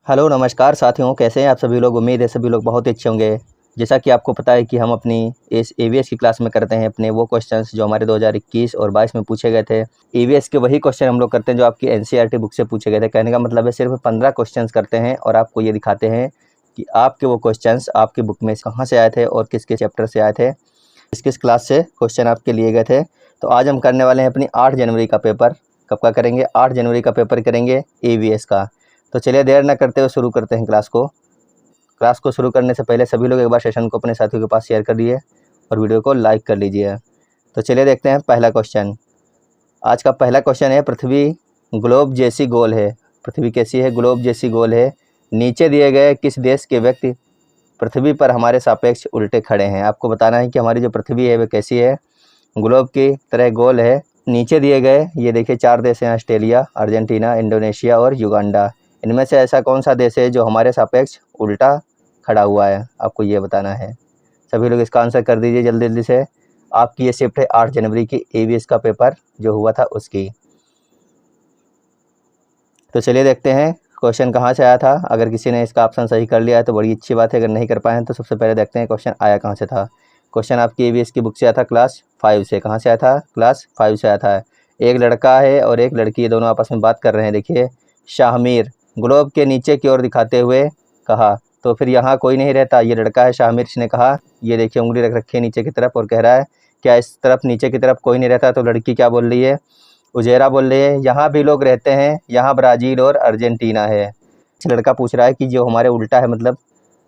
Hello नमस्कार साथियों, कैसे हैं आप सभी लोग। उम्मीद है सभी लोग बहुत ही अच्छे होंगे। जैसा कि आपको पता है कि हम अपनी इस ईवीएस की क्लास में करते हैं अपने वो क्वेश्चंस जो हमारे 2021 और 22 में पूछे गए थे। ईवीएस के वही क्वेश्चन हम लोग करते हैं जो आपकी एनसीईआरटी बुक से पूछे गए थे। कहने का मतलब है सिर्फ 15 क्वेश्चंस करते हैं और आपको ये दिखाते हैं कि आपके वो क्वेश्चंस आपकी बुक में कहाँ से आए थे और किस किस चैप्टर से आए थे, किस किस क्लास से क्वेश्चन आपके लिए गए थे। तो आज हम करने वाले हैं अपनी 8 जनवरी का पेपर। कब का करेंगे? 8 जनवरी का पेपर करेंगे ईवीएस का। तो चलिए देर न करते हुए शुरू करते हैं क्लास को। क्लास को शुरू करने से पहले सभी लोग एक बार सेशन को अपने साथियों के पास शेयर कर दिए और वीडियो को लाइक कर लीजिए। तो चलिए देखते हैं पहला क्वेश्चन। आज का पहला क्वेश्चन है, पृथ्वी ग्लोब जैसी गोल है। पृथ्वी कैसी है? ग्लोब जैसी गोल है। नीचे दिए गए किस देश के व्यक्ति पृथ्वी पर हमारे सापेक्ष उल्टे खड़े हैं? आपको बताना है कि हमारी जो पृथ्वी है वह कैसी है, ग्लोब की तरह गोल है। नीचे दिए गए ये देखिए 4 देश हैं, ऑस्ट्रेलिया, अर्जेंटीना, इंडोनेशिया और युगांडा। इनमें से ऐसा कौन सा देश है जो हमारे सापेक्ष उल्टा खड़ा हुआ है? आपको ये बताना है। सभी लोग इसका आंसर कर दीजिए जल्दी जल्दी से। आपकी ये शिफ्ट है 8 जनवरी की ईवीएस का पेपर जो हुआ था उसकी। तो चलिए देखते हैं क्वेश्चन कहाँ से आया था। अगर किसी ने इसका ऑप्शन सही कर लिया है तो बड़ी अच्छी बात है, अगर नहीं कर पाए हैं तो सबसे पहले देखते हैं क्वेश्चन आया कहाँ से था। क्वेश्चन आपकी ईवीएस की बुक से आया था क्लास 5 से। कहाँ से आया था? क्लास 5 से आया था। एक लड़का है और एक लड़की, ये दोनों आपस में बात कर रहे हैं। देखिए, शाहमीर ग्लोब के नीचे की ओर दिखाते हुए कहा, तो फिर यहाँ कोई नहीं रहता। ये लड़का है शाहमीर, इसने कहा, ये देखिए उंगली रख रखी है नीचे की तरफ और कह रहा है क्या इस तरफ नीचे की तरफ कोई नहीं रहता? तो लड़की क्या बोल रही है? उजेरा बोल रही है यहाँ भी लोग रहते हैं, यहाँ ब्राज़ील और अर्जेंटीना है। लड़का पूछ रहा है कि जो हमारे उल्टा है, मतलब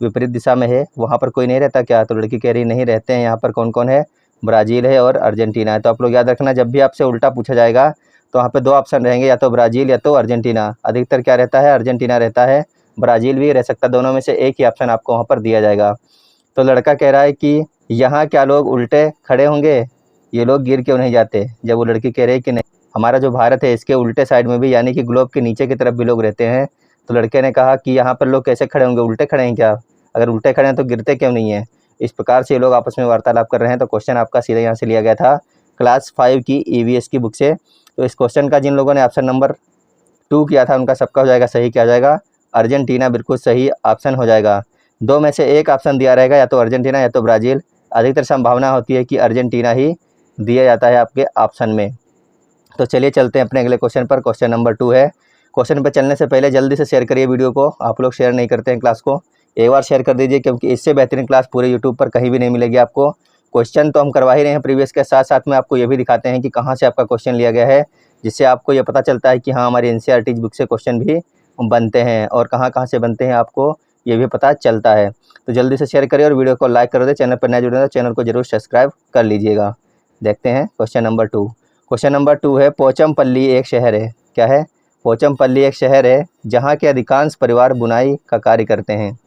विपरीत दिशा में है, वहाँ पर कोई नहीं रहता क्या? तो लड़की कह रही नहीं रहते हैं। यहाँ पर कौन कौन है? ब्राज़ील है और अर्जेंटीना है। तो आप लोग याद रखना, जब भी आपसे उल्टा पूछा जाएगा तो वहाँ पे 2 ऑप्शन रहेंगे, या तो ब्राज़ील या तो अर्जेंटीना। अधिकतर क्या रहता है? अर्जेंटीना रहता है। ब्राज़ील भी रह सकता है, दोनों में से एक ही ऑप्शन आपको वहाँ पर दिया जाएगा। तो लड़का कह रहा है कि यहाँ क्या लोग उल्टे खड़े होंगे? ये लोग गिर क्यों नहीं जाते? जब वो लड़की कह रही है कि नहीं, हमारा जो भारत है इसके उल्टे साइड में भी, यानी कि ग्लोब के नीचे की तरफ भी लोग रहते हैं। तो लड़के ने कहा कि यहाँ पर लोग कैसे खड़े होंगे? उल्टे खड़े हैं क्या? अगर उल्टे खड़े हैं तो गिरते क्यों नहीं है? इस प्रकार से ये लोग आपस में वार्तालाप कर रहे हैं। तो क्वेश्चन आपका सीधे यहाँ से लिया गया था क्लास 5 की ईवीएस की बुक से। तो इस क्वेश्चन का जिन लोगों ने ऑप्शन नंबर 2 किया था उनका सबका हो जाएगा सही। क्या हो जाएगा? अर्जेंटीना बिल्कुल सही ऑप्शन हो जाएगा। 2 में से एक ऑप्शन दिया रहेगा, या तो अर्जेंटीना या तो ब्राज़ील। अधिकतर संभावना होती है कि अर्जेंटीना ही दिया जाता है आपके ऑप्शन में। तो चलिए चलते हैं अपने अगले क्वेश्चन पर। क्वेश्चन नंबर 2 है। क्वेश्चन पर चलने से पहले जल्दी से शेयर करिए वीडियो को। आप लोग शेयर नहीं करते हैं क्लास को, एक बार शेयर कर दीजिए, क्योंकि इससे बेहतरीन क्लास पूरे यूट्यूब पर कहीं भी नहीं मिलेगी आपको। क्वेश्चन तो हम करवा ही रहे हैं प्रीवियस के साथ साथ में आपको ये भी दिखाते हैं कि कहाँ से आपका क्वेश्चन लिया गया है, जिससे आपको ये पता चलता है कि हाँ हमारी एनसीईआरटी बुक से क्वेश्चन भी बनते हैं और कहाँ कहाँ से बनते हैं आपको ये भी पता चलता है। तो जल्दी से शेयर करिए और वीडियो को लाइक कर दे। चैनल पर नए जुड़े हैं तो चैनल को जरूर सब्सक्राइब कर लीजिएगा। देखते हैं क्वेश्चन नंबर 2। क्वेश्चन नंबर 2 है, पोचमपल्ली एक शहर है। क्या है? पोचमपल्ली एक शहर है जहाँ के अधिकांश परिवार बुनाई का कार्य करते हैं।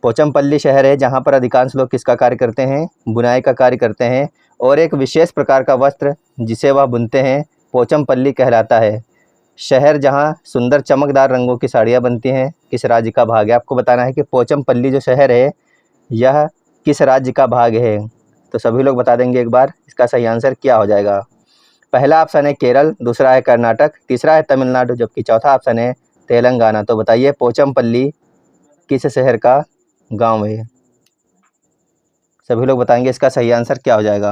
पोचमपल्ली शहर है जहाँ पर अधिकांश लोग किसका कार्य करते हैं? बुनाई का कार्य करते हैं। और एक विशेष प्रकार का वस्त्र जिसे वह बुनते हैं पोचमपल्ली कहलाता है। शहर जहाँ सुंदर चमकदार रंगों की साड़ियाँ बनती हैं किस राज्य का भाग है? आपको बताना है कि पोचमपल्ली जो शहर है यह किस राज्य का भाग है। तो सभी लोग बता देंगे एक बार, इसका सही आंसर क्या हो जाएगा। पहला ऑप्शन है केरल, दूसरा है कर्नाटक, तीसरा है तमिलनाडु, जबकि चौथा ऑप्शन है तेलंगाना। तो बताइए पोचमपल्ली किस शहर का गांव है? सभी लोग बताएंगे इसका सही आंसर क्या हो जाएगा।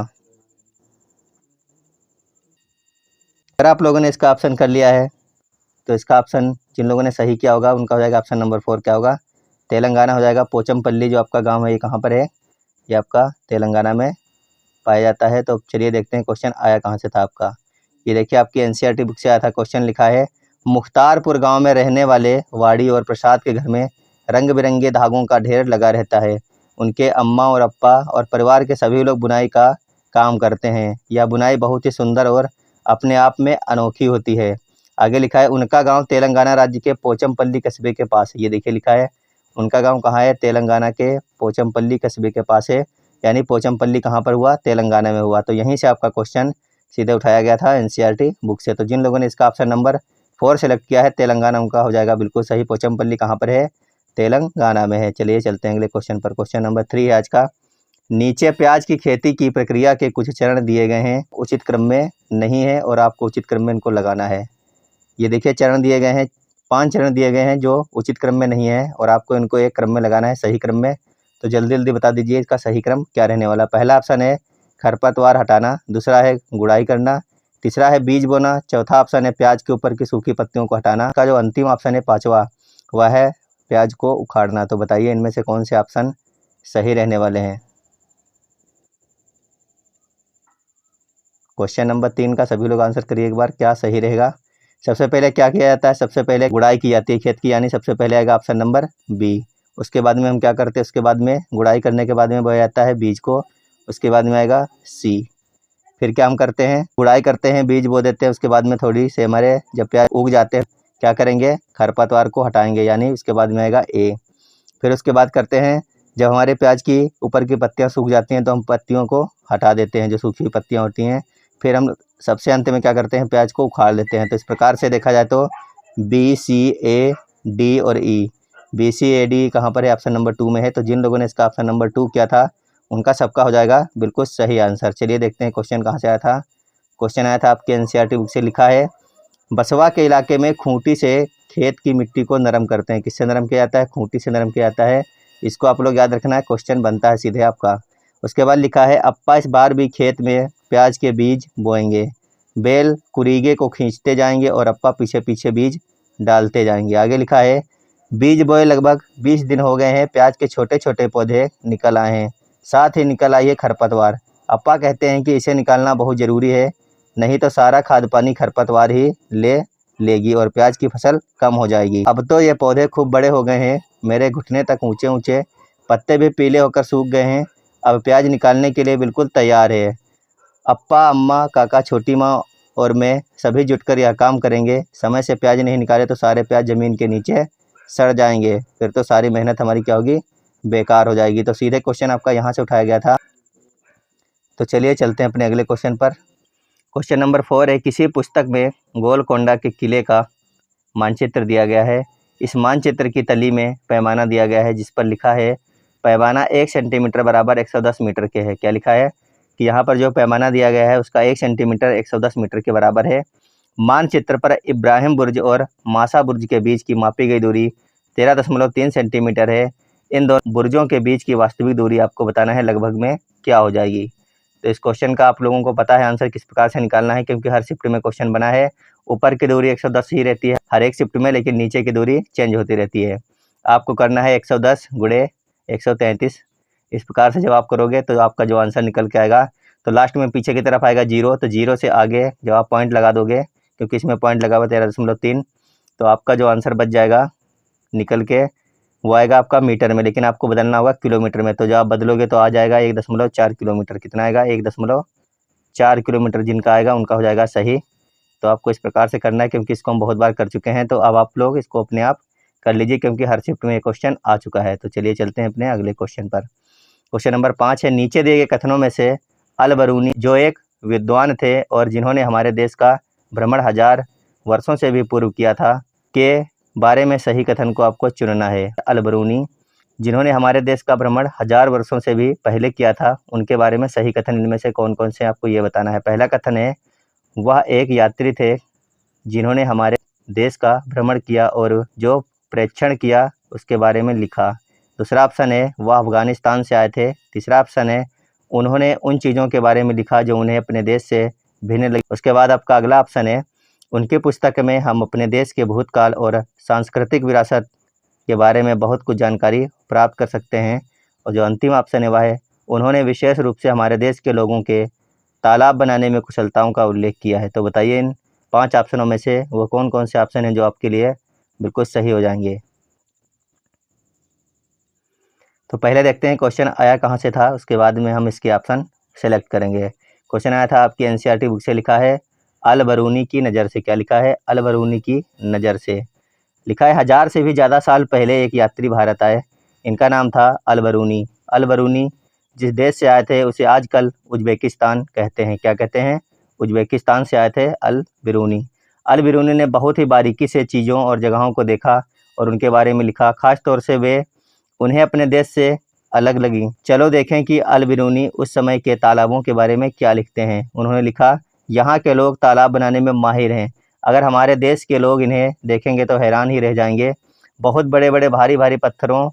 अगर आप लोगों ने इसका ऑप्शन कर लिया है तो इसका ऑप्शन जिन लोगों ने सही किया होगा उनका हो जाएगा ऑप्शन नंबर 4। क्या होगा? तेलंगाना हो जाएगा। पोचमपल्ली जो आपका गांव है ये कहाँ पर है? ये आपका तेलंगाना में पाया जाता है। तो चलिए देखते हैं क्वेश्चन आया कहाँ से था आपका। ये देखिए आपकी एनसीईआरटी बुक से आया था। क्वेश्चन लिखा है, मुख्तारपुर गांव में रहने वाले वाड़ी और प्रसाद के घर में रंग बिरंगे धागों का ढेर लगा रहता है। उनके अम्मा और अप्पा और परिवार के सभी लोग बुनाई का काम करते हैं। यह बुनाई बहुत ही सुंदर और अपने आप में अनोखी होती है। आगे लिखा है, उनका गांव तेलंगाना राज्य के पोचमपल्ली कस्बे के पास है। ये देखिए लिखा है उनका गांव कहाँ है? तेलंगाना के पोचमपल्ली कस्बे के पास है। यानी पोचमपल्ली कहाँ पर हुआ? तेलंगाना में हुआ। तो यहीं से आपका क्वेश्चन सीधे उठाया गया था एनसीईआरटी बुक से। तो जिन लोगों ने इसका ऑप्शन नंबर 4 सेलेक्ट किया है तेलंगाना, उनका हो जाएगा बिल्कुल सही। पोचमपल्ली कहाँ पर है? तेलंगाना में है। चलिए चलते हैं अगले क्वेश्चन पर। क्वेश्चन नंबर 3 है आज का। नीचे प्याज की खेती की प्रक्रिया के कुछ चरण दिए गए हैं, उचित क्रम में नहीं है और आपको उचित क्रम में इनको लगाना है। ये देखिए चरण दिए गए हैं 5 चरण दिए गए हैं जो उचित क्रम में नहीं है और आपको इनको एक क्रम में लगाना है, सही क्रम में। तो जल्दी जल्दी बता दीजिए इसका सही क्रम क्या रहने वाला। पहला ऑप्शन है खरपतवार हटाना, दूसरा है गुड़ाई करना, तीसरा है बीज बोना, चौथा ऑप्शन है प्याज के ऊपर की सूखी पत्तियों को हटाना, का जो अंतिम ऑप्शन है पांचवा वह है प्याज को उखाड़ना। तो बताइए इनमें से कौन से ऑप्शन सही रहने वाले हैं। क्वेश्चन नंबर 3 का सभी लोग आंसर करिए एक बार, क्या सही रहेगा। सबसे पहले क्या किया जाता है, सबसे पहले गुड़ाई की जाती है खेत की, यानी सबसे पहले आएगा ऑप्शन नंबर बी। उसके बाद में हम क्या करते हैं, उसके बाद में गुड़ाई करने के बाद में बोया जाता है बीज को, उसके बाद में आएगा सी। फिर क्या हम करते हैं, गुड़ाई करते हैं, बीज बो देते हैं, उसके बाद में थोड़ी से हमारे जब प्याज उग जाते हैं क्या करेंगे, खरपतवार को हटाएंगे, यानी उसके बाद में आएगा ए। फिर उसके बाद करते हैं जब हमारे प्याज की ऊपर की पत्तियां सूख जाती हैं तो हम पत्तियों को हटा देते हैं, जो सूखी हुई पत्तियां होती हैं। फिर हम सबसे अंत में क्या करते हैं, प्याज को उखाड़ लेते हैं। तो इस प्रकार से देखा जाए तो बी, सी, ए, डी और ई, बी, सी, ए, डी कहाँ पर है, ऑप्शन नंबर 2 में है। तो जिन लोगों ने इसका ऑप्शन नंबर 2 किया था उनका सबका हो जाएगा बिल्कुल सही आंसर। चलिए देखते हैं क्वेश्चन कहाँ से आया था। क्वेश्चन आया था आपके एनसीईआरटी बुक से, लिखा है बसवा के इलाके में खूंटी से खेत की मिट्टी को नरम करते हैं। किससे नरम किया जाता है, खूंटी से नरम किया जाता है। इसको आप लोग याद रखना है, क्वेश्चन बनता है सीधे आपका। उसके बाद लिखा है अप्पा इस बार भी खेत में प्याज के बीज बोएंगे, बैल कुरीगे को खींचते जाएंगे और अप्पा पीछे पीछे बीज डालते जाएंगे। आगे लिखा है बीज बोए लगभग 20 दिन हो गए हैं, प्याज के छोटे छोटे पौधे निकल आए हैं, साथ ही निकल आई है खरपतवार। अप्पा कहते हैं कि इसे निकालना बहुत ज़रूरी है, नहीं तो सारा खाद पानी खरपतवार ही ले लेगी और प्याज की फसल कम हो जाएगी। अब तो ये पौधे खूब बड़े हो गए हैं, मेरे घुटने तक ऊंचे ऊंचे, पत्ते भी पीले होकर सूख गए हैं, अब प्याज निकालने के लिए बिल्कुल तैयार है। अप्पा, अम्मा, काका, छोटी माँ और मैं सभी जुटकर यह काम करेंगे। समय से प्याज नहीं निकाले तो सारे प्याज ज़मीन के नीचे सड़ जाएंगे, फिर तो सारी मेहनत हमारी क्या होगी, बेकार हो जाएगी। तो सीधे क्वेश्चन आपका यहाँ से उठाया गया था। तो चलिए चलते हैं अपने अगले क्वेश्चन पर। क्वेश्चन नंबर 4 है किसी पुस्तक में गोलकोंडा के किले का मानचित्र दिया गया है। इस मानचित्र की तली में पैमाना दिया गया है जिस पर लिखा है पैमाना 1 सेंटीमीटर बराबर 110 मीटर के है। क्या लिखा है कि यहाँ पर जो पैमाना दिया गया है उसका 1 सेंटीमीटर 110 मीटर के बराबर है। मानचित्र पर इब्राहिम बुर्ज और मासा बुर्ज के बीच की मापी गई दूरी 13.3 सेंटीमीटर है। इन दोनों बुर्जों के बीच की वास्तविक दूरी आपको बताना है, लगभग में क्या हो जाएगी। तो इस क्वेश्चन का आप लोगों को पता है आंसर किस प्रकार से निकालना है, क्योंकि हर शिफ्ट में क्वेश्चन बना है। ऊपर की दूरी 110 ही रहती है हर एक शिफ्ट में, लेकिन नीचे की दूरी चेंज होती रहती है। आपको करना है 110 गुणे 133। इस प्रकार से जब आप करोगे तो आपका जो आंसर निकल के आएगा, तो लास्ट में पीछे की तरफ आएगा 0, तो 0 से आगे जब आप पॉइंट लगा दोगे, क्योंकि इसमें पॉइंट लगा हुआ 13.3, तो आपका जो आंसर बच जाएगा निकल के वो आएगा आपका मीटर में, लेकिन आपको बदलना होगा किलोमीटर में। तो जब आप बदलोगे तो आ जाएगा 1.4 किलोमीटर। कितना आएगा, 1.4 किलोमीटर। जिनका आएगा उनका हो जाएगा सही। तो आपको इस प्रकार से करना है, क्योंकि इसको हम बहुत बार कर चुके हैं। तो अब आप लोग इसको अपने आप कर लीजिए, क्योंकि हर शिफ्ट में ये क्वेश्चन आ चुका है। तो चलिए चलते हैं अपने अगले क्वेश्चन पर। क्वेश्चन नंबर 5 है नीचे दिए गए कथनों में से अल बरूनी जो एक विद्वान थे और जिन्होंने हमारे देश का भ्रमण 1000 वर्षों से भी पूर्व किया था, के बारे में सही कथन को आपको चुनना है। अल बरूनी जिन्होंने हमारे देश का भ्रमण 1000 वर्षों से भी पहले किया था, उनके बारे में सही कथन इनमें से कौन कौन से आपको ये बताना है। पहला कथन है वह एक यात्री थे जिन्होंने हमारे देश का भ्रमण किया और जो प्रेक्षण किया उसके बारे में लिखा। दूसरा ऑप्शन है वह अफगानिस्तान से आए थे। तीसरा ऑप्शन है उन्होंने उन चीज़ों के बारे में लिखा जो उन्हें अपने देश से भिन्न लगी। उसके बाद आपका अगला ऑप्शन है उनकी पुस्तक में हम अपने देश के भूतकाल और सांस्कृतिक विरासत के बारे में बहुत कुछ जानकारी प्राप्त कर सकते हैं। और जो अंतिम ऑप्शन है वह है उन्होंने विशेष रूप से हमारे देश के लोगों के तालाब बनाने में कुशलताओं का उल्लेख किया है। तो बताइए इन 5 ऑप्शनों में से वो कौन कौन से ऑप्शन हैं जो आपके लिए बिल्कुल सही हो जाएंगे। तो पहले देखते हैं क्वेश्चन आया कहाँ से था, उसके बाद में हम इसके ऑप्शन सेलेक्ट करेंगे। क्वेश्चन आया था आपकी एनसीईआरटी बुक से, लिखा है अल बरूनी की नज़र से। क्या लिखा है, अल बरूनी की नज़र से। लिखा है 1000 से भी ज़्यादा साल पहले एक यात्री भारत आए, इनका नाम था अल बरूनी। अल बरूनी जिस देश से आए थे उसे आजकल उज़्बेकिस्तान कहते हैं। क्या कहते हैं, उज़्बेकिस्तान से आए थे अल बिरूनी। अल बिरूनी ने बहुत ही बारीकी से चीज़ों और जगहों को देखा और उनके बारे में लिखा, ख़ास तौर से वे उन्हें अपने देश से अलग लगी। चलो देखें कि अल बिरूनी उस समय के तालाबों के बारे में क्या लिखते हैं। उन्होंने लिखा यहाँ के लोग तालाब बनाने में माहिर हैं, अगर हमारे देश के लोग इन्हें देखेंगे तो हैरान ही रह जाएंगे। बहुत बड़े बड़े भारी भारी पत्थरों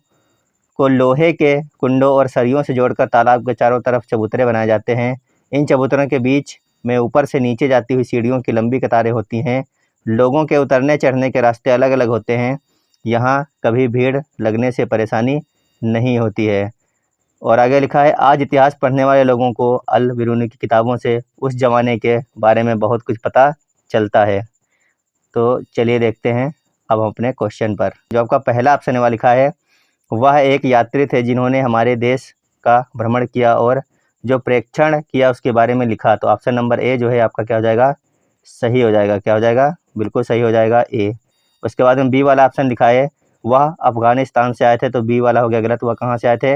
को लोहे के कुंडों और सरियों से जोड़कर तालाब के चारों तरफ चबूतरे बनाए जाते हैं। इन चबूतरों के बीच में ऊपर से नीचे जाती हुई सीढ़ियों की लंबी कतारें होती हैं। लोगों के उतरने चढ़ने के रास्ते अलग अलग होते हैं। यहाँ कभी भीड़ लगने से परेशानी नहीं होती है। और आगे लिखा है, आज इतिहास पढ़ने वाले लोगों को अल बिरूनी की किताबों से उस ज़माने के बारे में बहुत कुछ पता चलता है। तो चलिए देखते हैं अब हम अपने क्वेश्चन पर। जो आपका पहला ऑप्शन है वह लिखा है, वह एक यात्री थे जिन्होंने हमारे देश का भ्रमण किया और जो प्रेक्षण किया उसके बारे में लिखा। तो ऑप्शन नंबर ए जो है आपका क्या हो जाएगा, सही हो जाएगा। क्या हो जाएगा, बिल्कुल सही हो जाएगा, ए। उसके बाद में बी वाला ऑप्शन लिखा है, वह अफ़गानिस्तान से आए थे। तो बी वाला हो गया गलत। वह कहाँ से आए थे,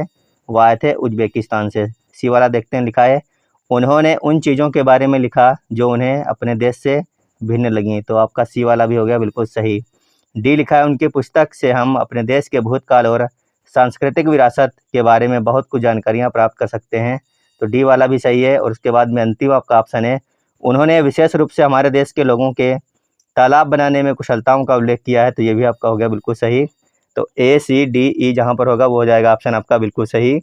वह आए थे उज़्बेकिस्तान से। सी वाला देखते हैं, लिखा है, उन्होंने उन चीज़ों के बारे में लिखा जो उन्हें अपने देश से भिन्न लगीं। तो आपका सी वाला भी हो गया बिल्कुल सही। डी लिखा है, उनकी पुस्तक से हम अपने देश के भूतकाल और सांस्कृतिक विरासत के बारे में बहुत कुछ जानकारियाँ प्राप्त कर सकते हैं। तो डी वाला भी सही है। और उसके बाद में अंतिम आपका ऑप्शन है, उन्होंने विशेष रूप से हमारे देश के लोगों के तालाब बनाने में कुशलताओं का उल्लेख किया है। तो ये भी आपका हो गया बिल्कुल सही। तो ए सी डी ई जहाँ पर होगा वो हो जाएगा ऑप्शन आपका बिल्कुल सही।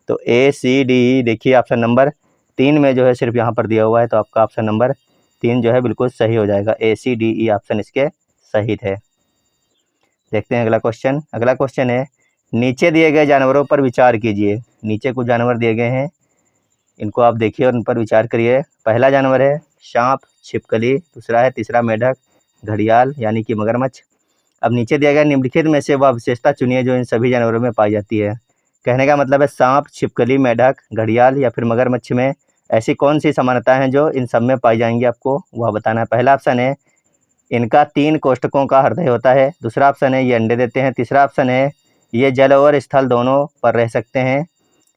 तो ए सी डी ई देखिए ऑप्शन नंबर 3 में जो है सिर्फ यहाँ पर दिया हुआ है। तो आपका ऑप्शन नंबर 3 जो है बिल्कुल सही हो जाएगा। ए सी डी ई ऑप्शन इसके सही थे। देखते हैं अगला क्वेश्चन। अगला क्वेश्चन है, नीचे दिए गए जानवरों पर विचार कीजिए। नीचे कुछ जानवर दिए गए हैं, इनको आप देखिए और उन पर विचार करिए। पहला जानवर है सांप, छिपकली। दूसरा है, तीसरा मेढक, घड़ियाल यानी कि मगरमच्छ। अब नीचे दिया गया निम्नलिखित में से वह विशेषता चुनिए जो इन सभी जानवरों में पाई जाती है। कहने का मतलब है सांप, छिपकली, मेढक, घड़ियाल या फिर मगरमच्छ में ऐसी कौन सी समानताएं हैं जो इन सब में पाई जाएंगी, आपको वह बताना है। पहला ऑप्शन है, इनका 3 कोष्ठकों का हृदय होता है। दूसरा ऑप्शन है, ये अंडे देते हैं। तीसरा ऑप्शन है, ये जल और स्थल दोनों पर रह सकते हैं।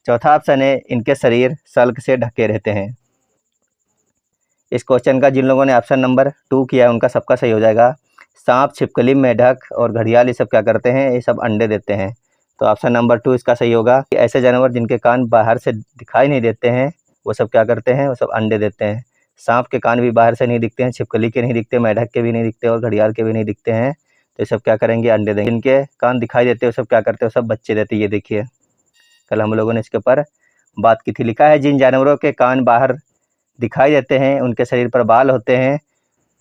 चौथा ऑप्शन है, इनके शरीर सल्क से ढके रहते हैं। इस क्वेश्चन का जिन लोगों ने ऑप्शन नंबर 2 किया है उनका सबका सही हो जाएगा। सांप, छिपकली, मेढक और घड़ियाल ये सब क्या करते हैं, ये सब अंडे देते हैं। तो ऑप्शन नंबर 2 इसका सही होगा। ऐसे जानवर जिनके कान बाहर से दिखाई नहीं देते हैं वो सब क्या करते हैं, वो सब अंडे देते हैं। सांप के कान भी बाहर से नहीं दिखते हैं, छिपकली के नहीं दिखते, मेढक के भी नहीं दिखते और घड़ियाल के भी नहीं दिखते हैं। तो ये सब क्या करेंगे, अंडे देंगे। जिनके कान दिखाई देते हैं वो सब क्या करते हैं, वो सब बच्चे देते हैं। ये देखिए कल हम लोगों ने इसके ऊपर बात की थी। लिखा है, जिन जानवरों के कान बाहर दिखाई देते हैं उनके शरीर पर बाल होते हैं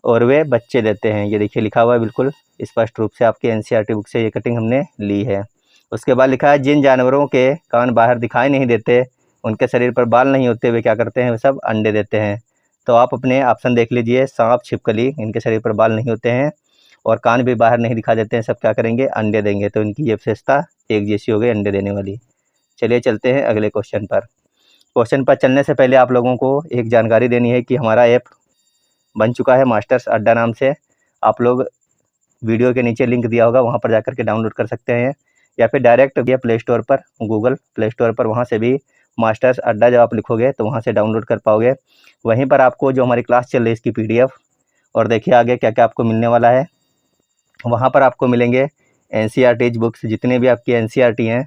और वे बच्चे देते हैं। ये देखिए लिखा हुआ है बिल्कुल स्पष्ट रूप से, आपकी एनसीईआरटी बुक से ये कटिंग हमने ली है। उसके बाद लिखा है, जिन जानवरों के कान बाहर दिखाई नहीं देते, उनके शरीर पर बाल नहीं होते, वे क्या करते हैं, वे सब अंडे देते हैं। तो आप अपने ऑप्शन देख लीजिए, सांप, छिपकली, इनके शरीर पर बाल नहीं होते हैं और कान भी बाहर नहीं दिखा देते हैं, सब क्या करेंगे, अंडे देंगे। तो इनकी ये विशेषता एक जैसी हो गई, अंडे देने वाली। चलिए चलते हैं अगले क्वेश्चन पर। क्वेश्चन पर चलने से पहले आप लोगों को एक जानकारी देनी है कि हमारा ऐप बन चुका है मास्टर्स अड्डा नाम से। आप लोग वीडियो के नीचे लिंक दिया होगा, वहाँ पर जाकर के डाउनलोड कर सकते हैं या फिर डायरेक्ट भैया प्ले स्टोर पर, गूगल प्ले स्टोर पर, वहाँ से भी मास्टर्स अड्डा जब आप लिखोगे तो वहाँ से डाउनलोड कर पाओगे। वहीं पर आपको जो हमारी क्लास चल रही है इसकी PDF और देखिए आगे क्या क्या आपको मिलने वाला है। वहाँ पर आपको मिलेंगे NCERT बुक्स, जितने भी आपकी NCERT हैं,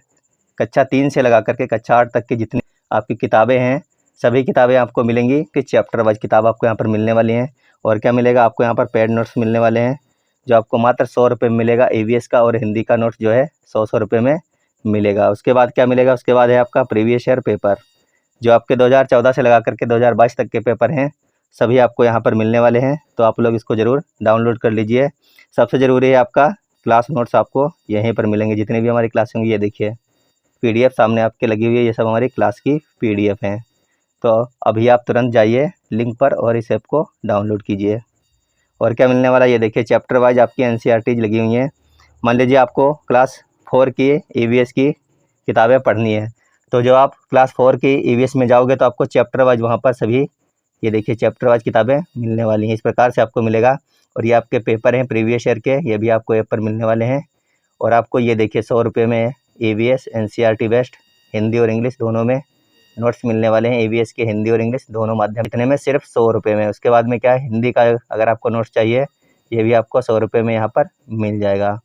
कक्षा 3 से लगा करके कक्षा 8 तक की जितनी आपकी किताबें हैं, सभी किताबें आपको मिलेंगी कि चैप्टर वाइज किताब आपको यहाँ पर मिलने वाली हैं। और क्या मिलेगा आपको, यहाँ पर पेड नोट्स मिलने वाले हैं जो आपको मात्र 100 रुपये में मिलेगा। EVS का और हिंदी का नोट्स जो है 100 रुपये में मिलेगा। उसके बाद क्या मिलेगा, उसके बाद है आपका प्रीवियस ईयर पेपर, जो आपके 2014 से लगा करके 2022 तक के पेपर हैं, सभी आपको यहाँ पर मिलने वाले हैं। तो आप लोग इसको ज़रूर डाउनलोड कर लीजिए। सबसे ज़रूरी है आपका क्लास नोट्स आपको यहीं पर मिलेंगे, जितनी भी हमारी क्लास होंगी। ये देखिए PDF सामने आपके लगी हुई है, ये सब हमारी क्लास की PDF हैं। तो अभी आप तुरंत जाइए लिंक पर और इस ऐप को डाउनलोड कीजिए। और क्या मिलने वाला, ये देखिए चैप्टर वाइज आपकी NCERT लगी हुई हैं। मान लीजिए आपको क्लास 4 की EVS की किताबें पढ़नी है, तो जो आप क्लास 4 की EVS में जाओगे तो आपको चैप्टर वाइज वहाँ पर सभी, ये देखिए चैप्टर वाइज किताबें मिलने वाली हैं। इस प्रकार से आपको मिलेगा। और ये आपके पेपर हैं प्रीवियस ईयर के, ये भी आपको ऐप पर मिलने वाले हैं। और आपको ये देखिए 100 रुपये में EVS NCERT बेस्ट हिंदी और इंग्लिश दोनों में नोट्स मिलने वाले हैं। EVS के हिंदी और इंग्लिश दोनों माध्यम, इतने में सिर्फ 100 रुपये में। उसके बाद में क्या है, हिंदी का अगर आपको नोट्स चाहिए ये भी आपको 100 रुपये में यहाँ पर मिल जाएगा।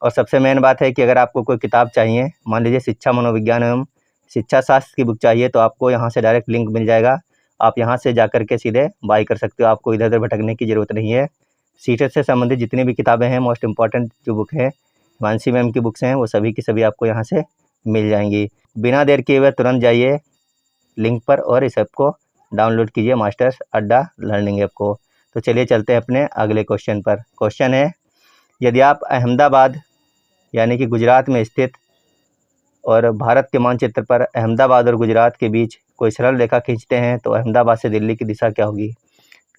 और सबसे मेन बात है कि अगर आपको कोई किताब चाहिए, मान लीजिए शिक्षा मनोविज्ञान एवं शिक्षा शास्त्र की बुक चाहिए, तो आपको यहाँ से डायरेक्ट लिंक मिल जाएगा। आप यहाँ से जा कर के सीधे बाई कर सकते हो, आपको इधर उधर भटकने की ज़रूरत नहीं है। सीटेट से संबंधित जितनी भी किताबें हैं, मोस्ट इम्पॉर्टेंट जो बुक है हिमांशी मैम की बुक्स हैं, वो सभी की सभी आपको यहाँ से मिल जाएंगी। बिना देर किए हुए तुरंत जाइए लिंक पर और इस ऐप को डाउनलोड कीजिए, मास्टर्स अड्डा लर्निंग ऐप को। तो चलिए चलते हैं अपने अगले क्वेश्चन पर। क्वेश्चन है, यदि आप अहमदाबाद यानी कि गुजरात में स्थित और भारत के मानचित्र पर अहमदाबाद और गुजरात के बीच कोई सरल रेखा खींचते हैं तो अहमदाबाद से दिल्ली की दिशा क्या होगी।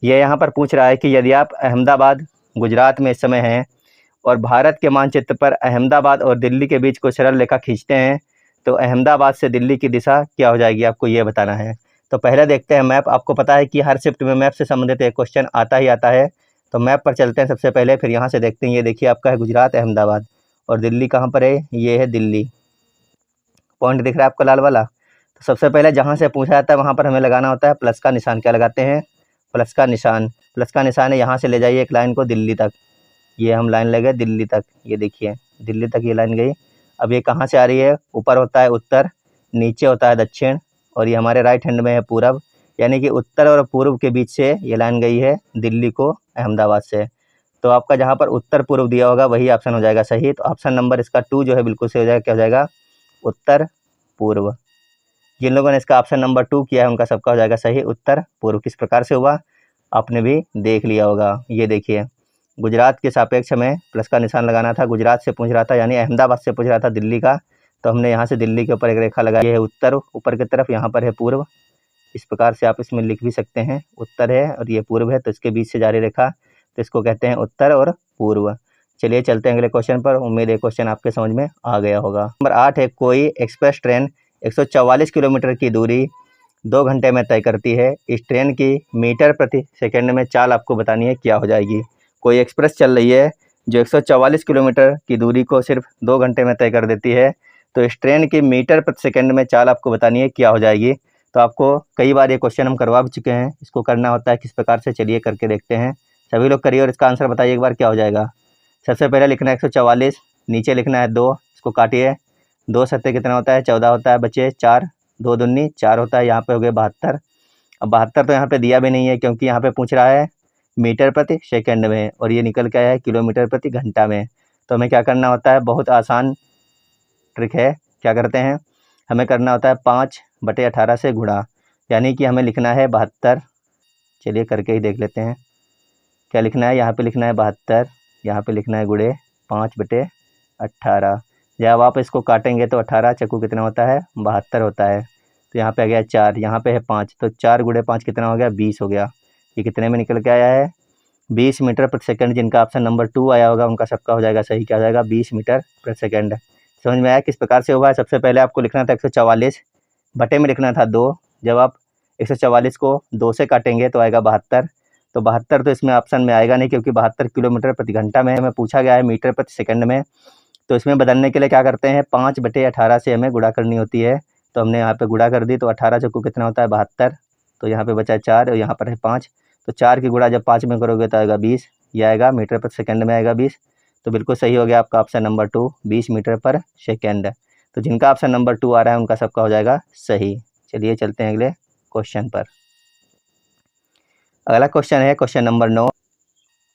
ये यहाँ पर पूछ रहा है कि यदि आप अहमदाबाद गुजरात में इस समय हैं और भारत के मानचित्र पर अहमदाबाद और दिल्ली के बीच कोई सरल रेखा खींचते हैं तो अहमदाबाद से दिल्ली की दिशा क्या हो जाएगी, आपको ये बताना है। तो पहले देखते हैं मैप। आपको पता है कि हर शिफ्ट में मैप से संबंधित एक क्वेश्चन आता ही आता है। तो मैप पर चलते हैं सबसे पहले, फिर यहाँ से देखते हैं। ये देखिए आपका है गुजरात अहमदाबाद और दिल्ली कहाँ पर है, ये है दिल्ली। पॉइंट दिख रहा है आपको लाल वाला। तो सबसे पहले जहाँ से पूछा जाता है वहाँ पर हमें लगाना होता है प्लस का निशान। क्या लगाते हैं, प्लस का निशान। प्लस का निशान है, यहाँ से ले जाइए एक लाइन को दिल्ली तक। ये हम लाइन ले गए दिल्ली तक, ये देखिए दिल्ली तक ये लाइन गई। अब ये कहाँ से आ रही है, ऊपर होता है उत्तर, नीचे होता है दक्षिण और ये हमारे राइट हैंड में है पूरब, यानी कि उत्तर और पूर्व के बीच से ये लाइन गई है दिल्ली को अहमदाबाद से। तो आपका जहाँ पर उत्तर पूर्व दिया होगा वही ऑप्शन हो जाएगा सही। तो ऑप्शन नंबर इसका 2 जो है बिल्कुल सही हो जाएगा। क्या हो जाएगा, उत्तर पूर्व। जिन लोगों ने इसका ऑप्शन नंबर 2 किया है उनका सबका हो जाएगा सही, उत्तर पूर्व। किस प्रकार से हुआ आपने भी देख लिया होगा। ये देखिए गुजरात के सापेक्ष में प्लस का निशान लगाना था, गुजरात से पूछ रहा था यानी अहमदाबाद से पूछ रहा था दिल्ली का, तो हमने यहाँ से दिल्ली के ऊपर एक रेखा लगाई है उत्तर ऊपर की तरफ, यहाँ पर है पूर्व। इस प्रकार से आप इसमें लिख भी सकते हैं, उत्तर है और ये पूर्व है तो इसके बीच से जारी रेखा, तो इसको कहते हैं उत्तर और पूर्व। चलिए चलते हैं अगले क्वेश्चन पर। उम्मीद है क्वेश्चन आपके समझ में आ गया होगा। नंबर 8 है, कोई एक्सप्रेस ट्रेन 144 किलोमीटर की दूरी 2 घंटे में तय करती है। इस ट्रेन की मीटर प्रति सेकंड में चाल आपको बतानी है, क्या हो जाएगी। कोई एक्सप्रेस चल रही है जो 144 किलोमीटर की दूरी को सिर्फ 2 घंटे में तय कर देती है, तो इस ट्रेन की मीटर प्रति सेकंड में चाल आपको बतानी है, क्या हो जाएगी। तो आपको कई बार ये क्वेश्चन हम करवा भी चुके हैं। इसको करना होता है किस प्रकार से, चलिए करके देखते हैं। सभी लोग करिए और इसका आंसर बताइए एक बार क्या हो जाएगा। सबसे पहले लिखना है 144, नीचे लिखना है 2, इसको काटिए। 2 सत्ते कितना होता है, 14 होता है, बचे 4, 2 दूनी 4 होता है, यहाँ पे हो गए 72। अब 72 तो यहाँ पे दिया भी नहीं है क्योंकि यहाँ पे पूछ रहा है मीटर प्रति सेकंड में और ये निकल के आया है किलोमीटर प्रति घंटा में। तो हमें क्या करना होता है, बहुत आसान ट्रिक है। क्या करते हैं, हमें करना होता है 5/18 से गुणा, यानी कि हमें लिखना है 72। चलिए करके ही देख लेते हैं क्या लिखना है। यहाँ पे लिखना है 72, यहाँ पे लिखना है गुणे 5/18। जब आप इसको काटेंगे तो 18 चक्कू कितना होता है, 72 होता है। तो यहाँ पे आ गया 4, यहाँ पे है 5, तो 4 गुणे 5 कितना हो गया, 20 हो गया। ये कितने में निकल के आया है, 20 मीटर प्रति सेकंड। जिनका ऑप्शन नंबर 2 आया होगा उनका सबका हो जाएगा सही। क्या हो जाएगा, 20 मीटर प्रति सेकंड। समझ में आया किस प्रकार से होगा। सबसे पहले आपको लिखना था 144, बटे में लिखना था 2। जब आप 144 को 2 से काटेंगे तो आएगा 72। तो 72 तो इसमें ऑप्शन में आएगा नहीं क्योंकि 72 किलोमीटर प्रति घंटा में हमें पूछा गया है मीटर प्रति सेकंड में। तो इसमें बदलने के लिए क्या करते हैं, 5/18 से हमें गुणा करनी होती है। तो हमने यहाँ पे गुणा कर दी, तो 18 चक्कू कितना होता है, 72। तो यहाँ पे बचा 4 और यहाँ पर है 5। तो 4 की गुणा जब 5 में करोगे तो आएगा 20। ये आएगा मीटर प्रति सेकंड में आएगा 20। तो बिल्कुल सही हो गया आपका ऑप्शन नंबर 2, 20 मीटर पर सेकेंड। तो जिनका ऑप्शन नंबर 2 आ रहा है उनका सबका हो जाएगा सही। चलिए चलते हैं अगले क्वेश्चन पर। अगला क्वेश्चन है क्वेश्चन नंबर 9।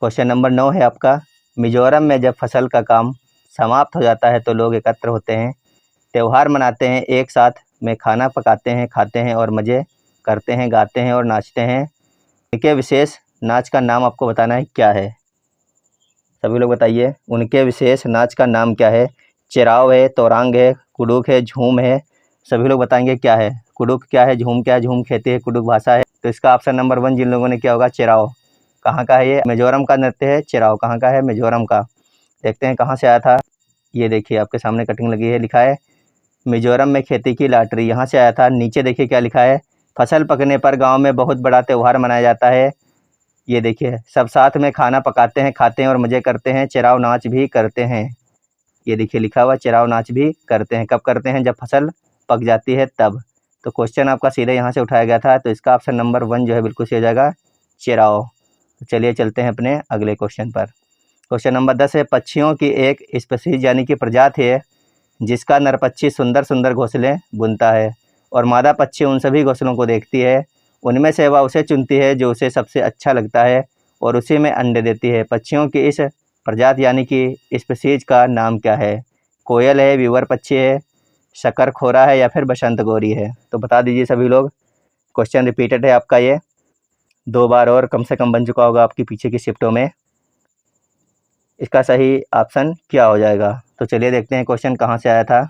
क्वेश्चन नंबर 9 है आपका, मिजोरम में जब फसल का काम समाप्त हो जाता है तो लोग एकत्र होते हैं, त्यौहार मनाते हैं, एक साथ में खाना पकाते हैं, खाते हैं और मज़े करते हैं, गाते हैं और नाचते हैं। उनके विशेष नाच का नाम आपको बताना है, क्या है। सभी लोग बताइए उनके विशेष नाच का नाम क्या है। चिराव है, तोरांग है, कुडुक है, झूम है। सभी लोग बताएंगे क्या है। कुडुक क्या है, झूम क्या है, झूम खेती है, कुडुक भाषा है। तो इसका ऑप्शन नंबर 1 जिन लोगों ने किया होगा, चिराव। कहाँ का है ये, मिजोरम का नृत्य है चिराव। कहाँ का है, मिजोरम का। देखते हैं कहाँ से आया था। ये देखिए आपके सामने कटिंग लगी है, लिखा है मिजोरम में खेती की लॉटरी, यहाँ से आया था। नीचे देखिए क्या लिखा है, फसल पकने पर गांव में बहुत बड़ा त्यौहार मनाया जाता है। ये देखिए सब साथ में खाना पकाते हैं, खाते हैं और मज़े करते हैं, चिराव नाच भी करते हैं। ये देखिए लिखा हुआ चिराव नाच भी करते हैं। कब करते हैं, जब फसल पक जाती है तब। तो क्वेश्चन आपका सीधे यहाँ से उठाया गया था। तो इसका ऑप्शन नंबर 1 जो है बिल्कुल सही हो जाएगा, चिराव। तो चलिए चलते हैं अपने अगले क्वेश्चन पर। क्वेश्चन नंबर 10 है, पक्षियों की एक स्पीशीज यानी कि प्रजाति है जिसका नर पक्षी सुंदर सुंदर घोंसले बुनता है और मादा पक्षी उन सभी घोंसलों को देखती है। उनमें से वह उसे चुनती है जो उसे सबसे अच्छा लगता है। और उसी में अंडे देती है। पक्षियों की इस प्रजाति यानी कि स्पीशीज का नाम क्या है? कोयल है, वीवर पक्षी है, शकरखोरा है या फिर बसंत गौरी है? तो बता दीजिए सभी लोग। क्वेश्चन रिपीटेड है आपका, ये 2 बार और कम से कम बन चुका होगा आपकी पीछे की शिफ्टों में। इसका सही ऑप्शन क्या हो जाएगा? तो चलिए देखते हैं क्वेश्चन कहाँ से आया था।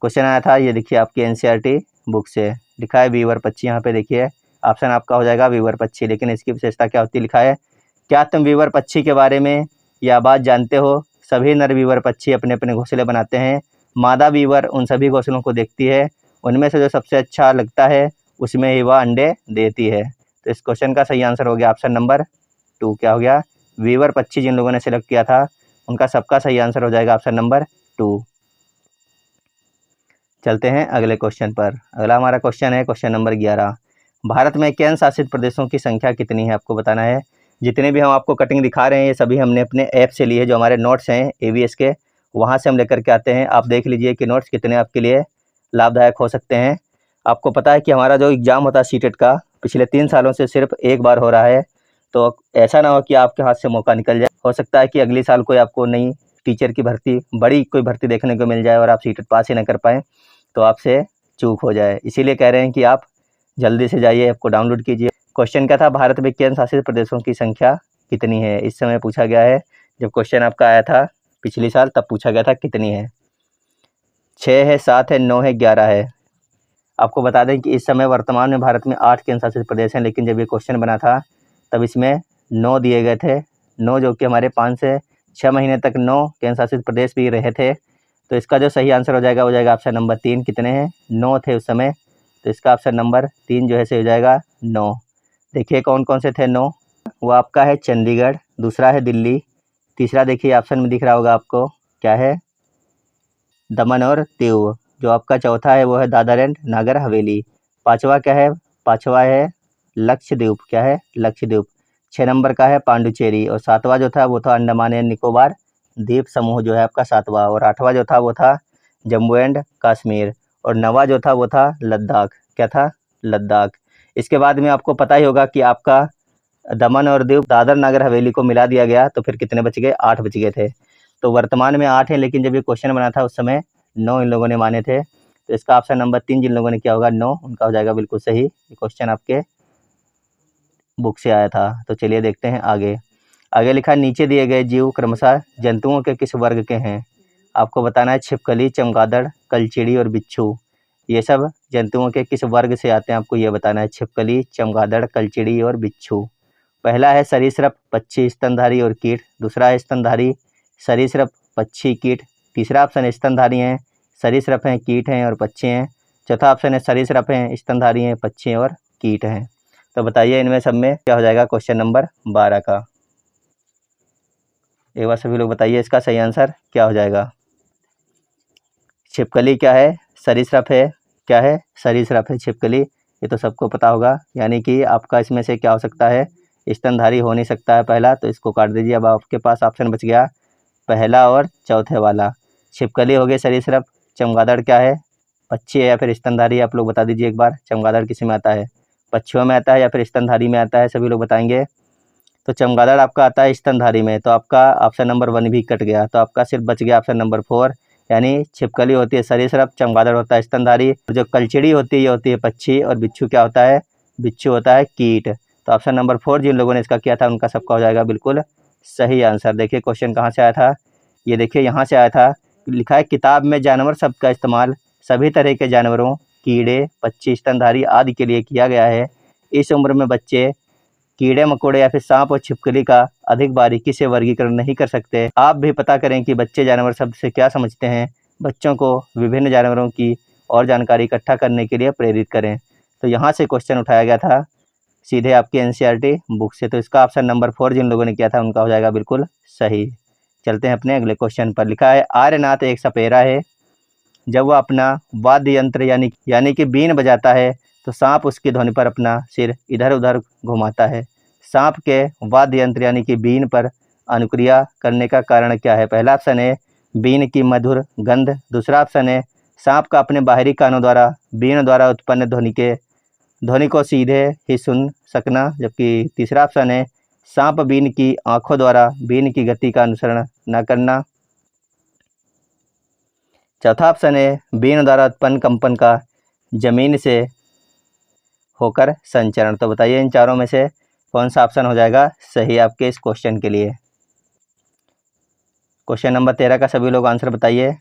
क्वेश्चन आया था, ये देखिए आपकी एनसीईआरटी बुक से, लिखा है वीवर पक्षी। यहाँ पे देखिए ऑप्शन आपका हो जाएगा वीवर पक्षी। लेकिन इसकी विशेषता क्या होती है? लिखा है, क्या तुम वीवर पक्षी के बारे में यह बात जानते हो? सभी नर वीवर पक्षी अपने अपने घोंसले बनाते हैं। मादा वीवर उन सभी घोंसलों को देखती है, उनमें से जो सबसे अच्छा लगता है उसमें ही वह अंडे देती है। तो इस क्वेश्चन का सही आंसर हो गया ऑप्शन नंबर 2। क्या हो गया? वीवर पक्षी जिन लोगों ने सिलेक्ट किया था उनका सबका सही आंसर हो जाएगा ऑप्शन नंबर 2। चलते हैं अगले क्वेश्चन पर। अगला हमारा क्वेश्चन है क्वेश्चन नंबर 11। भारत में केंद्र शासित प्रदेशों की संख्या कितनी है? आपको बताना है। जितने भी हम आपको कटिंग दिखा रहे हैं ये सभी हमने अपने ऐप से लिए, जो हमारे नोट्स हैं एवीएस के, वहाँ से हम लेकर के आते हैं। आप देख लीजिए कि नोट्स कितने आपके लिए लाभदायक हो सकते हैं। आपको पता है कि हमारा जो एग्ज़ाम होता है सीटेट का, पिछले 3 सालों से सिर्फ एक बार हो रहा है। तो ऐसा ना हो कि आपके हाथ से मौका निकल जाए। हो सकता है कि अगले साल कोई आपको नई टीचर की भर्ती, बड़ी कोई भर्ती देखने को मिल जाए और आप सीटेट पास ही ना कर पाएँ, तो आपसे चूक हो जाए। इसीलिए कह रहे हैं कि आप जल्दी से जाइए, ऐप को डाउनलोड कीजिए। क्वेश्चन क्या था? भारत में केंद्र शासित प्रदेशों की संख्या कितनी है? इस समय पूछा गया है। जब क्वेश्चन आपका आया था पिछले साल तब पूछा गया था कितनी है। 6 है, 7 है, 9 है, 11 है। आपको बता दें कि इस समय वर्तमान में भारत में 8 केंद्र शासित प्रदेश हैं, लेकिन जब ये क्वेश्चन बना था तब इसमें 9 दिए गए थे। 9 जो कि हमारे 5 से 6 महीने तक 9 केंद्र शासित प्रदेश भी रहे थे। तो इसका जो सही आंसर हो जाएगा ऑप्शन नंबर 3। कितने हैं? 9 थे उस समय। तो इसका ऑप्शन नंबर 3 जो है सही हो जाएगा 9। देखिए कौन कौन से थे 9। वो आपका है चंडीगढ़, दूसरा है दिल्ली, तीसरा देखिए ऑप्शन में दिख रहा होगा आपको, क्या है? दमन और दीव। जो आपका चौथा है वो है दादर एंड नागर हवेली। पाँचवा क्या है? पाँचवा है लक्षद्वीप। क्या है? लक्षद्वीप। 6 नंबर का है पांडुचेरी। और 7वां जो था वो था अंडमान एंड निकोबार द्वीप समूह, जो है आपका 7वां। और 8वां जो था वो था जम्मू एंड कश्मीर। और 9वां जो था वो था लद्दाख। क्या था? लद्दाख। इसके बाद में आपको पता ही होगा कि आपका दमन और दीव दादर नागर हवेली को मिला दिया गया, तो फिर कितने बच गए? 8 बच गए थे। तो वर्तमान में 8 हैं, लेकिन जब ये क्वेश्चन बना था उस समय 9 इन लोगों ने माने थे। तो इसका ऑप्शन नंबर 3 जिन लोगों ने किया होगा 9, उनका हो जाएगा बिल्कुल सही। ये क्वेश्चन आपके बुक से आया था। तो चलिए देखते हैं आगे। आगे लिखा है, नीचे दिए गए जीव क्रमशः जंतुओं के किस वर्ग के हैं? आपको बताना है। छिपकली, चमगादड़, कलचिड़ी और बिच्छू, ये सब जंतुओं के किस वर्ग से आते हैं आपको ये बताना है। छिपकली, चमगादड़, कलचिड़ी और बिच्छू। पहला है सरीसृप, पक्षी, स्तनधारी और कीट। दूसरा है स्तनधारी, सरीसृप, पक्षी, कीट। तीसरा ऑप्शन है स्तनधारी हैं, सरीसृप हैं, कीट हैं और पक्षी हैं। चौथा ऑप्शन है सरीसृप हैं, स्तनधारी हैं, पक्षी हैं और कीट हैं। तो बताइए इनमें सब में क्या हो जाएगा क्वेश्चन नंबर 12 का। एक बार सभी लोग बताइए इसका सही आंसर क्या हो जाएगा। छिपकली क्या है? सरीसृप है। क्या है? सरीसृप है छिपकली। ये तो सबको पता होगा। यानी कि आपका इसमें से क्या हो सकता है? स्तनधारी हो नहीं सकता है पहला, तो इसको काट दीजिए। अब आपके पास ऑप्शन बच गया पहला और चौथे वाला। छिपकली हो गई सरीसृप। चमगादड़ क्या है? पक्षी है या फिर स्तनधारी? आप लोग बता दीजिए एक बार, चमगादड़ किस में आता है? पक्षियों में आता है या फिर स्तनधारी में आता है? सभी लोग बताएंगे। तो चमगादड़ आपका आता है स्तनधारी में, तो आपका ऑप्शन नंबर 1 भी कट गया। तो आपका सिर्फ बच गया ऑप्शन नंबर 4। यानी छिपकली होती है सरीसृप, चमगादड़ होता है स्तनधारी, जो कलचिड़ी होती है ये होती है पक्षी, और बिच्छू क्या होता है? बिच्छू होता है कीट। तो ऑप्शन नंबर 4 जिन लोगों ने इसका किया था उनका सबका हो जाएगा बिल्कुल सही आंसर। देखिए क्वेश्चन कहाँ से आया था, ये देखिए यहाँ से आया था। लिखा है, किताब में जानवर शब्द का इस्तेमाल सभी तरह के जानवरों, कीड़े, पक्षी, स्तनधारी आदि के लिए किया गया है। इस उम्र में बच्चे कीड़े मकोड़े या फिर सांप और छिपकली का अधिक बारीकी से वर्गीकरण नहीं कर सकते। आप भी पता करें कि बच्चे जानवर शब्द से क्या समझते हैं। बच्चों को विभिन्न जानवरों की और जानकारी इकट्ठा करने के लिए प्रेरित करें। तो यहाँ से क्वेश्चन उठाया गया था सीधे आपकी एनसीईआरटी बुक से। तो इसका ऑप्शन नंबर 4 जिन लोगों ने किया था उनका हो जाएगा बिल्कुल सही। चलते हैं अपने अगले क्वेश्चन पर। लिखा है, आर्यनाथ एक सपेरा है। जब वह अपना वाद्य यंत्र यानी कि बीन बजाता है तो सांप उसकी ध्वनि पर अपना सिर इधर उधर घुमाता है। सांप के वाद्य यंत्र यानी कि बीन पर अनुक्रिया करने का कारण क्या है? पहला ऑप्शन है बीन की मधुर गंध। दूसरा ऑप्शन है सांप का अपने बाहरी कानों द्वारा बीन द्वारा उत्पन्न ध्वनि को सीधे ही सुन सकना। जबकि तीसरा ऑप्शन है सांप बीन की आंखों द्वारा बीन की गति का अनुसरण न करना। चौथा ऑप्शन है बीन द्वारा उत्पन्न कंपन का जमीन से होकर संचरण। तो बताइए इन चारों में से कौन सा ऑप्शन हो जाएगा सही आपके इस क्वेश्चन के लिए। क्वेश्चन नंबर 13 का सभी लोग आंसर बताइए।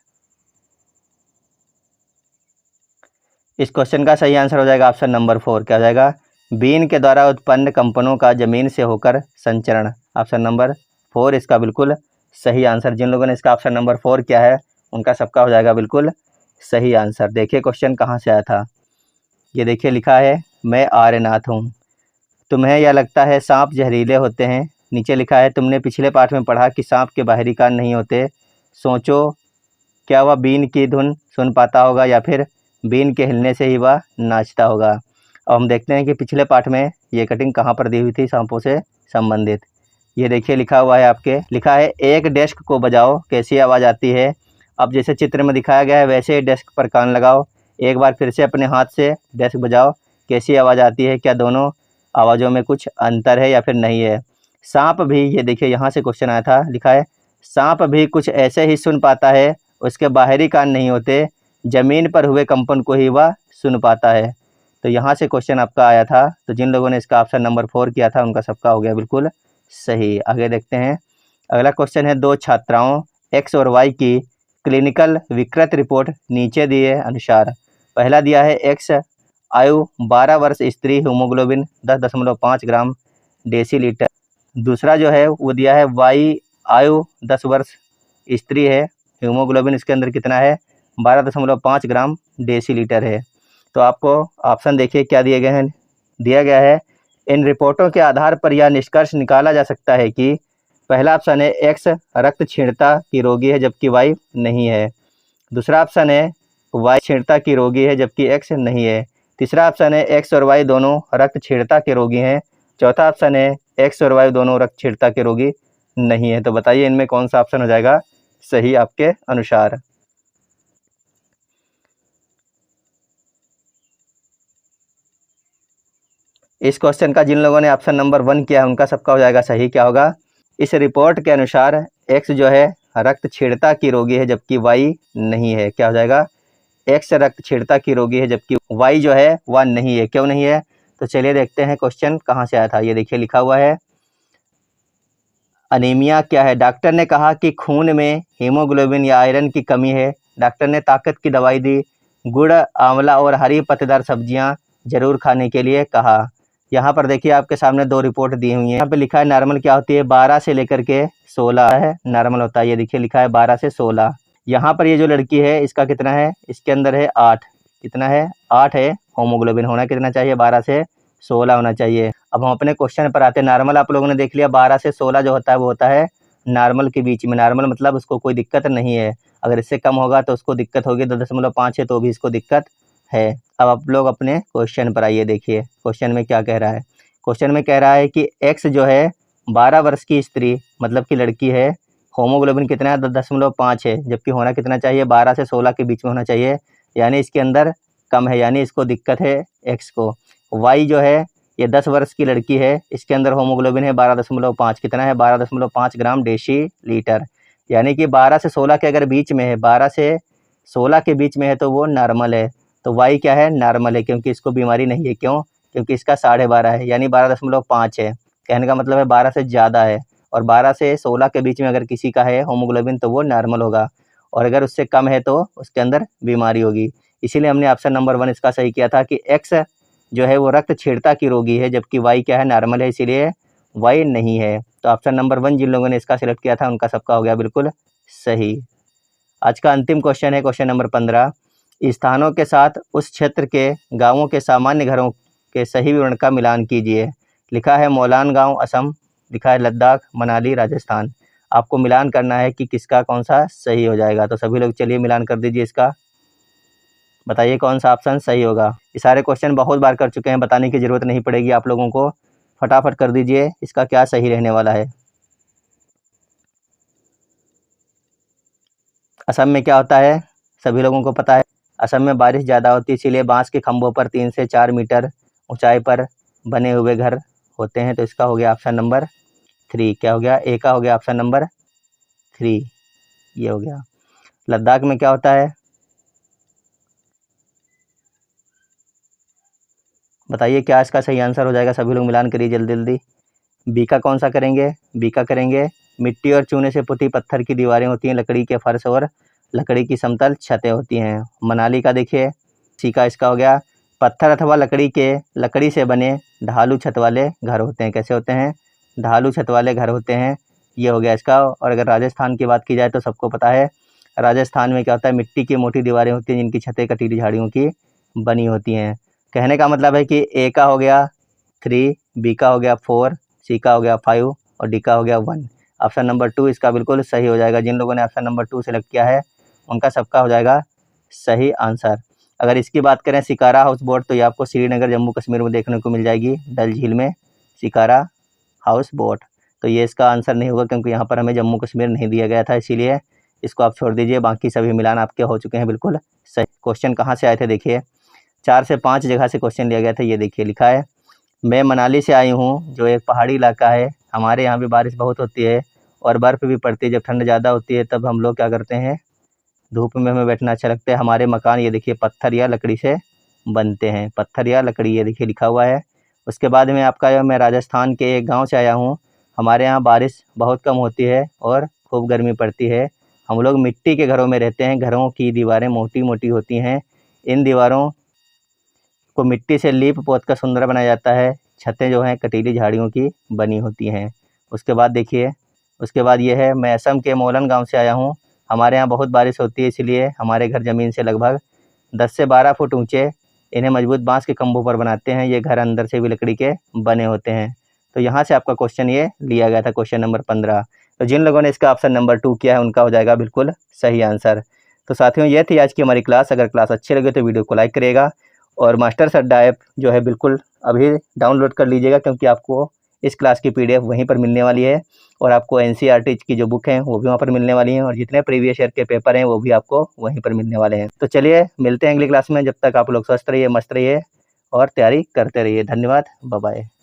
इस क्वेश्चन का सही आंसर हो जाएगा ऑप्शन नंबर 4। क्या हो जाएगा? बीन के द्वारा उत्पन्न कंपनों का जमीन से होकर संचरण। ऑप्शन नंबर 4 इसका बिल्कुल सही आंसर। जिन लोगों ने इसका ऑप्शन नंबर 4 किया है उनका सबका हो जाएगा बिल्कुल सही आंसर। देखिए क्वेश्चन कहाँ से आया था। ये देखिए लिखा है, मैं आर्यनाथ हूँ, तुम्हें यह लगता है सांप जहरीले होते हैं। नीचे लिखा है, तुमने पिछले पाठ में पढ़ा कि सांप के बाहरी कान नहीं होते। सोचो क्या वह बीन की धुन सुन पाता होगा या फिर बीन के हिलने से ही वह नाचता होगा। अब हम देखते हैं कि पिछले पाठ में ये कटिंग कहाँ पर दी हुई थी सांपों से संबंधित। ये देखिए लिखा हुआ है आपके, लिखा है एक डेस्क को बजाओ कैसी आवाज़ आती है। अब जैसे चित्र में दिखाया गया है वैसे ही डेस्क पर कान लगाओ। एक बार फिर से अपने हाथ से डेस्क बजाओ कैसी आवाज़ आती है। क्या दोनों आवाज़ों में कुछ अंतर है या फिर नहीं है। सांप भी, ये देखिए यहाँ से क्वेश्चन आया था, लिखा है सांप भी कुछ ऐसे ही सुन पाता है, उसके बाहरी कान नहीं होते, ज़मीन पर हुए कंपन को ही वह सुन पाता है। तो यहाँ से क्वेश्चन आपका आया था। तो जिन लोगों ने इसका ऑप्शन नंबर 4 किया था उनका सबका हो गया बिल्कुल सही। आगे देखते हैं। अगला क्वेश्चन है, दो छात्राओं एक्स और वाई की क्लिनिकल विकृत रिपोर्ट नीचे दिए अनुसार। पहला दिया है एक्स आयु 12 वर्ष, स्त्री, हीमोग्लोबिन 10.5 ग्राम डेसीलीटर। दूसरा जो है वो दिया है वाई आयु 10 वर्ष, स्त्री है, हीमोग्लोबिन इसके अंदर कितना है 12.5 ग्राम डेसीलीटर है। तो आपको ऑप्शन देखिए क्या दिए गए हैं। दिया गया है, इन रिपोर्टों के आधार पर यह निष्कर्ष निकाला जा सकता है कि पहला ऑप्शन है एक्स रक्त क्षीणता की रोगी है जबकि वाई नहीं है। दूसरा ऑप्शन है वाई क्षीणता की रोगी है जबकि एक्स नहीं है। तीसरा ऑप्शन है एक्स और वाई दोनों रक्त क्षीणता के रोगी हैं। चौथा ऑप्शन है एक्स और वाई दोनों रक्त क्षीणता के रोगी नहीं है। तो बताइए इनमें कौन सा ऑप्शन हो जाएगा सही आपके अनुसार। इस क्वेश्चन का जिन लोगों ने ऑप्शन नंबर 1 किया है उनका सबका हो जाएगा सही। क्या होगा? इस रिपोर्ट के अनुसार एक्स जो है रक्त क्षीणता की रोगी है जबकि वाई नहीं है। क्या हो जाएगा? एक्स रक्त क्षीणता की रोगी है जबकि वाई जो है वह नहीं है। क्यों नहीं है? तो चलिए देखते हैं क्वेश्चन कहाँ से आया था। ये देखिए लिखा हुआ है, अनीमिया क्या है। डॉक्टर ने कहा कि खून में हीमोग्लोबिन या आयरन की कमी है। डॉक्टर ने ताकत की दवाई दी, गुड़, आंवला और हरी पत्तेदार सब्जियां जरूर खाने के लिए कहा। यहाँ पर देखिए आपके सामने दो रिपोर्ट दी हुई है। यहाँ पे लिखा है नॉर्मल क्या होती है 12 से लेकर के 16 है नॉर्मल होता है। ये देखिए लिखा है 12 से 16। यहाँ पर ये जो लड़की है इसका कितना है, इसके अंदर है 8। कितना है 8 है। होमोग्लोबिन होना कितना चाहिए 12 से 16 होना चाहिए। अब हम अपने क्वेश्चन पर आते हैं। नॉर्मल आप लोगों ने देख लिया 12 से 16 जो होता है वो होता है नॉर्मल के बीच में। नॉर्मल मतलब उसको कोई दिक्कत नहीं है। अगर इससे कम होगा तो उसको दिक्कत होगी, 2.5 है तो भी इसको दिक्कत है। अब आप लोग अपने क्वेश्चन पर आइए। देखिए क्वेश्चन में क्या कह रहा है। क्वेश्चन में कह रहा है कि एक्स जो है 12 वर्ष की स्त्री मतलब कि लड़की है, होमोग्लोबिन कितना है 10.5 है जबकि होना कितना चाहिए 12 से 16 के बीच में होना चाहिए, यानी इसके अंदर कम है, यानी इसको दिक्कत है एक्स को। वाई जो है ये 10 वर्ष की लड़की है, इसके अंदर होमोग्लोबिन है 12.5, कितना है 12.5 ग्राम डेसीलीटर, यानी कि 12 से 16 के अगर बीच में है, 12 से 16 के बीच में है तो वो नॉर्मल है। तो वाई क्या है नॉर्मल है क्योंकि इसको बीमारी नहीं है। क्यों? क्योंकि इसका 12.5 है यानी 12.5 है। कहने का मतलब है 12 से ज़्यादा है। और 12 से 16 के बीच में अगर किसी का है होमोग्लोबिन तो वो नॉर्मल होगा, और अगर उससे कम है तो उसके अंदर बीमारी होगी। इसीलिए हमने ऑप्शन नंबर 1 इसका सही किया था कि एक्स जो है वो रक्त क्षीणता की रोगी है जबकि वाई क्या है नॉर्मल है, इसीलिए वाई नहीं है। तो ऑप्शन नंबर 1 जिन लोगों ने इसका सिलेक्ट किया था उनका सबका हो गया बिल्कुल सही। आज का अंतिम क्वेश्चन है क्वेश्चन नंबर 15। स्थानों के साथ उस क्षेत्र के गाँवों के सामान्य घरों के सही विवरण का मिलान कीजिए। लिखा है मोलान गाँव असम, लिखा है लद्दाख, मनाली, राजस्थान। आपको मिलान करना है कि किसका कौन सा सही हो जाएगा। तो सभी लोग चलिए मिलान कर दीजिए इसका, बताइए कौन सा ऑप्शन सही होगा। ये सारे क्वेश्चन बहुत बार कर चुके हैं, बताने की ज़रूरत नहीं पड़ेगी आप लोगों को। फटाफट कर दीजिए इसका क्या सही रहने वाला है। असम में क्या होता है सभी लोगों को पता है, असम में बारिश ज़्यादा होती है इसीलिए बांस के खंभों पर 3 से 4 मीटर ऊंचाई पर बने हुए घर होते हैं। तो इसका हो गया ऑप्शन नंबर 3 क्या हो गया, ए का हो गया ऑप्शन नंबर 3, ये हो गया। लद्दाख में क्या होता है, बताइए क्या इसका सही आंसर हो जाएगा, सभी लोग मिलान करिए जल्दी जल्दी। बी का कौन सा करेंगे, बी का करेंगे, मिट्टी और चूने से पुती पत्थर की दीवारें होती हैं, लकड़ी के फर्श और लकड़ी की समतल छतें होती हैं। मनाली का देखिए, सी का इसका हो गया, पत्थर अथवा लकड़ी से बने ढालू छत वाले घर होते हैं। कैसे होते हैं, ढालू छत वाले घर होते हैं, ये हो गया इसका। और अगर राजस्थान की बात की जाए तो सबको पता है राजस्थान में क्या होता है, मिट्टी की मोटी दीवारें होती हैं जिनकी छतें कटीली झाड़ियों की बनी होती हैं। कहने का मतलब है कि ए का हो गया 3, बी का हो गया 4, सी का हो गया 5 और डी का हो गया 1। ऑप्शन नंबर 2 इसका बिल्कुल सही हो जाएगा। जिन लोगों ने ऑप्शन नंबर 2 सेलेक्ट किया है उनका सबका हो जाएगा सही आंसर। अगर इसकी बात करें शिकारा हाउस बोट, तो ये आपको श्रीनगर जम्मू कश्मीर में देखने को मिल जाएगी, डल झील में शिकारा हाउस बोट। तो ये इसका आंसर नहीं होगा क्योंकि यहाँ पर हमें जम्मू कश्मीर नहीं दिया गया था, इसीलिए इसको आप छोड़ दीजिए। बाकी सभी मिलान आपके हो चुके हैं बिल्कुल सही। क्वेश्चन कहाँ से आए थे देखिए, 4 से 5 जगह से क्वेश्चन लिया गया था। ये देखिए लिखा है, मैं मनाली से आई हूँ जो एक पहाड़ी इलाका है, हमारे यहाँ भी बारिश बहुत होती है और बर्फ़ भी पड़ती है। जब ठंड ज़्यादा होती है तब हम लोग क्या करते हैं, धूप में हमें बैठना अच्छा लगता है। हमारे मकान ये देखिए पत्थर या लकड़ी से बनते हैं, पत्थर या लकड़ी, ये देखिए लिखा हुआ है। उसके बाद में आपका मैं राजस्थान के एक गाँव से आया हूँ, हमारे यहाँ बारिश बहुत कम होती है और खूब गर्मी पड़ती है। हम लोग मिट्टी के घरों में रहते हैं, घरों की दीवारें मोटी मोटी होती हैं, इन दीवारों को मिट्टी से लीप पोत कर सुंदर बनाया जाता है। छतें जो हैं कटीली झाड़ियों की बनी होती हैं। उसके बाद देखिए, उसके बाद ये है, मैं असम के मोलन गांव से आया हूँ, हमारे यहाँ बहुत बारिश होती है, इसलिए हमारे घर ज़मीन से लगभग 10 से 12 फुट ऊंचे, इन्हें मजबूत बांस के खंभों पर बनाते हैं। ये घर अंदर से भी लकड़ी के बने होते हैं। तो यहाँ से आपका क्वेश्चन ये लिया गया था, क्वेश्चन नंबर 15। तो जिन लोगों ने इसका ऑप्शन नंबर 2 किया है उनका हो जाएगा बिल्कुल सही आंसर। तो साथियों ये थी आज की हमारी क्लास। अगर क्लास अच्छी लगे तो वीडियो को लाइक करिएगा और मास्टर्स अड्डा ऐप जो है बिल्कुल अभी डाउनलोड कर लीजिएगा, क्योंकि आपको इस क्लास की PDF वहीं पर मिलने वाली है और आपको NCERT की जो बुक हैं वो भी वहाँ पर मिलने वाली हैं और जितने प्रीवियस ईयर के पेपर हैं वो भी आपको वहीं पर मिलने वाले हैं। तो चलिए मिलते हैं अगली क्लास में, जब तक आप लोग स्वस्थ रहिए, मस्त रहिए और तैयारी करते रहिए। धन्यवाद, बाय बाय।